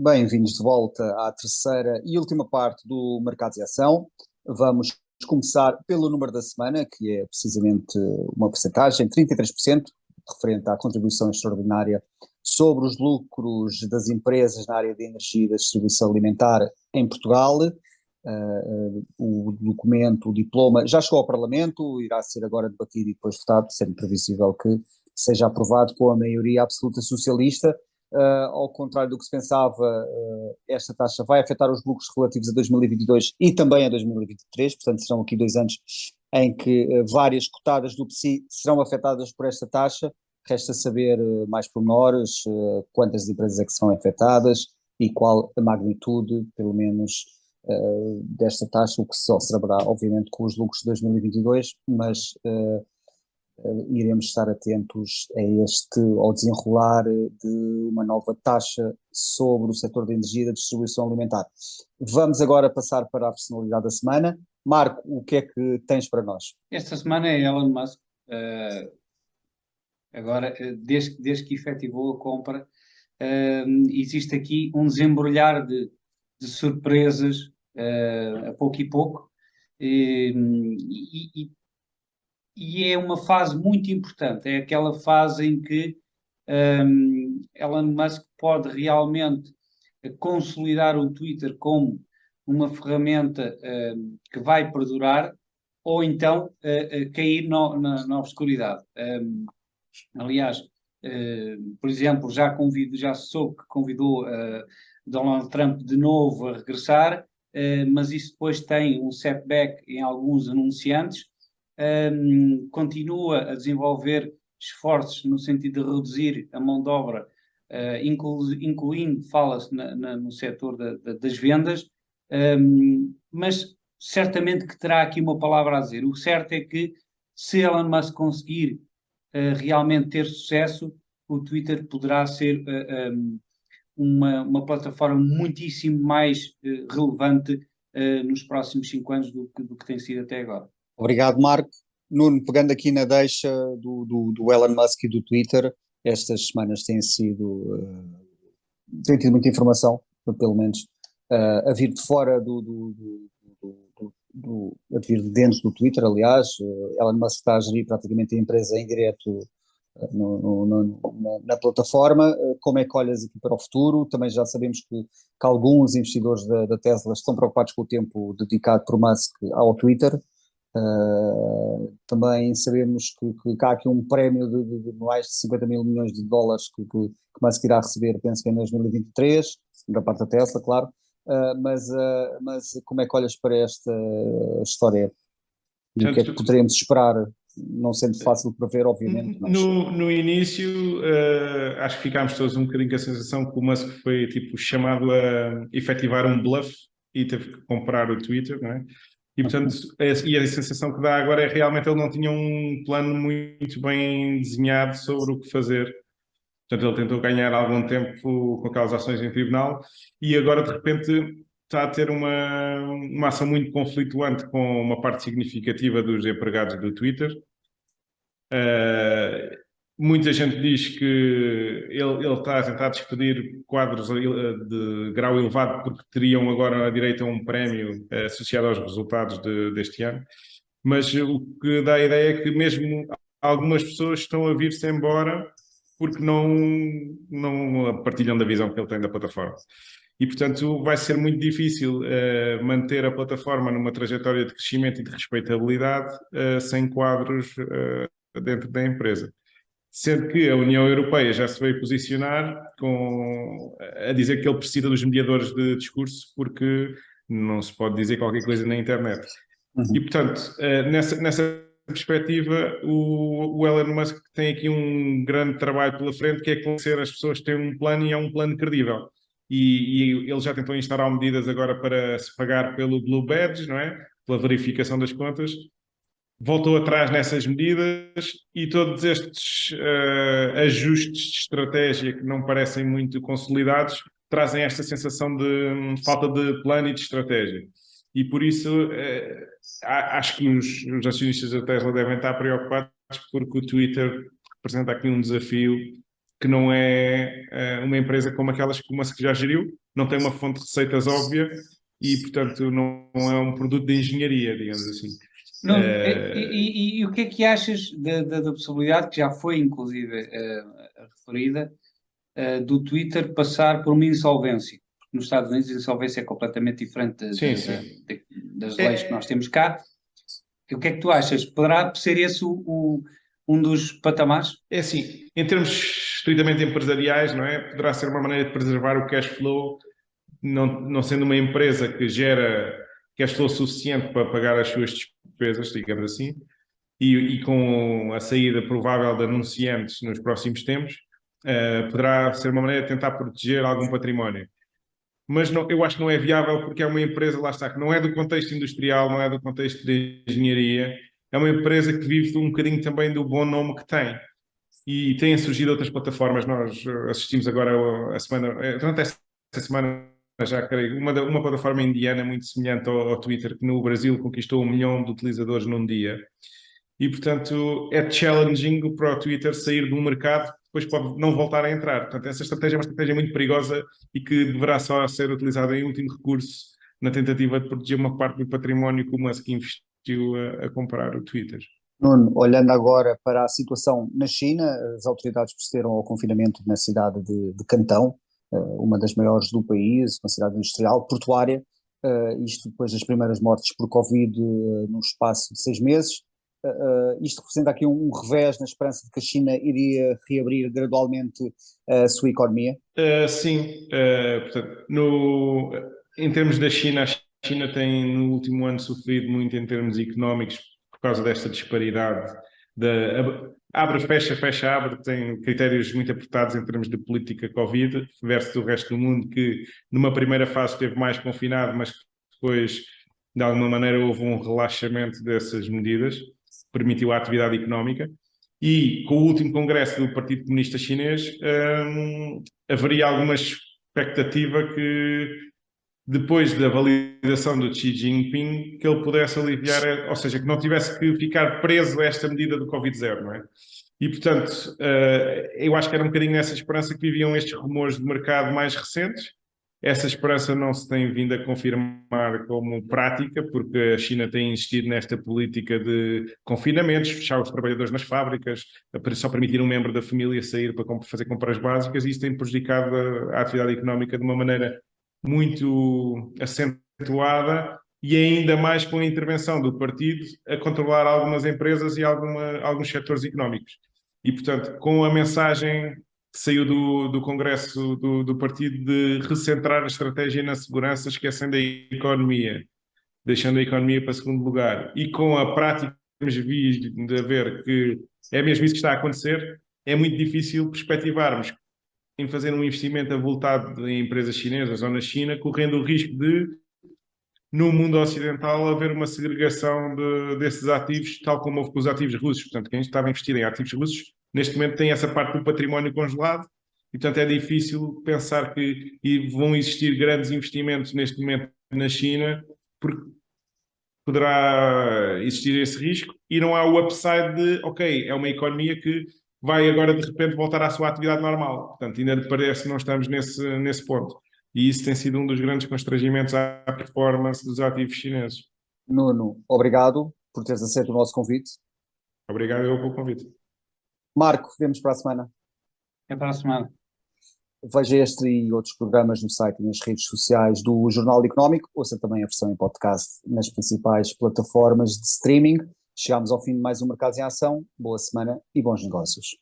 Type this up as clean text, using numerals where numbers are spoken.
Bem-vindos de volta à terceira e última parte do Mercados em Ação. Vamos começar pelo número da semana, que é precisamente uma percentagem, 33%, referente à contribuição extraordinária sobre os lucros das empresas na área de energia e da distribuição alimentar em Portugal. O documento, o diploma, já chegou ao Parlamento, irá ser agora debatido e depois votado, sendo previsível que seja aprovado com a maioria absoluta socialista. Ao contrário do que se pensava, esta taxa vai afetar os lucros relativos a 2022 e também a 2023, portanto serão aqui 2 anos em que várias cotadas do PSI serão afetadas por esta taxa. Resta saber mais pormenores, quantas empresas é que serão afetadas e qual a magnitude, pelo menos, desta taxa, o que só se saberá, obviamente, com os lucros de 2022, mas iremos estar atentos ao desenrolar de uma nova taxa sobre o setor da energia e da distribuição alimentar. Vamos agora passar para a personalidade da semana. Marco, o que é que tens para nós? Esta semana é Elon Musk. Agora, desde que efetivou a compra, existe aqui um desembrulhar de surpresas, a pouco e pouco, e é uma fase muito importante. É aquela fase em que Elon Musk pode realmente consolidar o Twitter como uma ferramenta que vai perdurar, ou então cair na obscuridade. Aliás, por exemplo, já soube que convidou Donald Trump de novo a regressar, mas isso depois tem um setback em alguns anunciantes. Continua a desenvolver esforços no sentido de reduzir a mão de obra, incluindo, fala-se no setor das vendas, mas certamente que terá aqui uma palavra a dizer. O certo é que, se Elon Musk conseguir realmente ter sucesso, o Twitter poderá ser uma plataforma muitíssimo mais relevante nos próximos 5 anos do que tem sido até agora. Obrigado, Marco. Nuno, pegando aqui na deixa do Elon Musk e do Twitter, estas semanas têm tido muita informação, pelo menos, a vir de fora a vir de dentro do Twitter. Aliás, Elon Musk está a gerir praticamente a empresa em direto na plataforma. Como é que olhas aqui para o futuro? Também já sabemos que alguns investidores da Tesla estão preocupados com o tempo dedicado por Musk ao Twitter. Também sabemos que há aqui um prémio de mais de 50 mil milhões de dólares que Musk irá receber, penso que em 2023, da parte da Tesla, claro. Mas como é que olhas para esta história? E o que é que poderemos esperar? Não sendo fácil para ver, obviamente. Mas... No início, acho que ficámos todos um bocadinho com a sensação que o Musk foi chamado a efetivar um bluff e teve que comprar o Twitter, não é? E, portanto, a sensação que dá agora é realmente ele não tinha um plano muito bem desenhado sobre o que fazer. Portanto, ele tentou ganhar algum tempo com aquelas ações em tribunal e agora, de repente, está a ter uma ação muito conflituante com uma parte significativa dos empregados do Twitter. Muita gente diz que ele está a tentar despedir quadros de grau elevado porque teriam agora direito a um prémio associado aos resultados deste ano. Mas o que dá a ideia é que mesmo algumas pessoas estão a vir-se embora porque não partilham da visão que ele tem da plataforma. E, portanto, vai ser muito difícil manter a plataforma numa trajetória de crescimento e de respeitabilidade sem quadros dentro da empresa. Sendo que a União Europeia já se veio posicionar a dizer que ele precisa dos mediadores de discurso porque não se pode dizer qualquer coisa na internet. E, portanto, nessa perspectiva, o Elon Musk tem aqui um grande trabalho pela frente, que é convencer as pessoas que têm um plano e é um plano credível. E ele já tentou instaurar medidas agora para se pagar pelo Blue Badge, não é? Pela verificação das contas. Voltou atrás nessas medidas e todos estes ajustes de estratégia que não parecem muito consolidados trazem esta sensação de falta de plano e de estratégia. E por isso acho que os acionistas da Tesla devem estar preocupados porque o Twitter representa aqui um desafio que não é uma empresa como aquelas como a que já geriu, não tem uma fonte de receitas óbvia e, portanto, não é um produto de engenharia, digamos assim. Nuno, e o que é que achas da possibilidade, que já foi inclusive referida, do Twitter passar por uma insolvência? Porque nos Estados Unidos a insolvência é completamente diferente Sim, sim. das leis que nós temos cá. E o que é que tu achas? Poderá ser esse um dos patamares? É assim, em termos estritamente empresariais, não é? Poderá ser uma maneira de preservar o cash flow, não sendo uma empresa que gera cash flow suficiente para pagar as suas despesas, digamos assim, e com a saída provável de anunciantes nos próximos tempos, poderá ser uma maneira de tentar proteger algum património. Mas não, eu acho que não é viável porque é uma empresa, lá está, que não é do contexto industrial, não é do contexto de engenharia, é uma empresa que vive um bocadinho também do bom nome que tem. E têm surgido outras plataformas, nós assistimos agora a semana, durante esta semana já creio, uma plataforma indiana muito semelhante ao Twitter, que no Brasil conquistou 1 milhão de utilizadores num dia. E, portanto, é challenging para o Twitter sair de um mercado que depois pode não voltar a entrar. Portanto, essa estratégia é uma estratégia muito perigosa e que deverá só ser utilizada em último recurso na tentativa de proteger uma parte do património que o Musk investiu a comprar o Twitter. Nuno, olhando agora para a situação na China, as autoridades procederam ao confinamento na cidade de Cantão, uma das maiores do país, uma cidade industrial, portuária, isto depois das primeiras mortes por Covid num espaço de 6 meses. Isto representa aqui um revés na esperança de que a China iria reabrir gradualmente a sua economia? Sim, portanto, em termos da China, a China tem no último ano sofrido muito em termos económicos por causa desta disparidade. Abre, fecha, abre, tem critérios muito apertados em termos de política Covid, versus o resto do mundo, que numa primeira fase esteve mais confinado, mas que depois, de alguma maneira, houve um relaxamento dessas medidas, permitiu a atividade económica. E com o último congresso do Partido Comunista Chinês, haveria alguma expectativa que, depois da validação do Xi Jinping, que ele pudesse aliviar, ou seja, que não tivesse que ficar preso a esta medida do Covid-0, não é? E, portanto, eu acho que era um bocadinho nessa esperança que viviam estes rumores de mercado mais recentes. Essa esperança não se tem vindo a confirmar como prática, porque a China tem insistido nesta política de confinamentos, fechar os trabalhadores nas fábricas, só permitir um membro da família sair para fazer compras básicas, e isso tem prejudicado a atividade económica de uma maneira muito acentuada e ainda mais com a intervenção do partido a controlar algumas empresas e alguns setores económicos. E, portanto, com a mensagem que saiu do Congresso do partido de recentrar a estratégia na segurança, esquecendo a economia, deixando a economia para segundo lugar, e com a prática que temos visto de ver que é mesmo isso que está a acontecer, é muito difícil perspectivarmos em fazer um investimento avultado em empresas chinesas ou na China, correndo o risco de, no mundo ocidental, haver uma segregação desses ativos, tal como houve com os ativos russos. Portanto, quem estava investido em ativos russos, neste momento tem essa parte do património congelado, e portanto é difícil pensar que vão existir grandes investimentos neste momento na China, porque poderá existir esse risco, e não há o upside de, ok, é uma economia que vai agora de repente voltar à sua atividade normal. Portanto, ainda parece que não estamos nesse ponto. E isso tem sido um dos grandes constrangimentos à performance dos ativos chineses. Nuno, obrigado por teres aceito o nosso convite. Obrigado eu pelo convite. Marco, vemos para a semana. É para a semana. Veja este e outros programas no site e nas redes sociais do Jornal Económico. Ouça também a versão em podcast nas principais plataformas de streaming. Chegamos ao fim de mais um Mercados em Ação. Boa semana e bons negócios.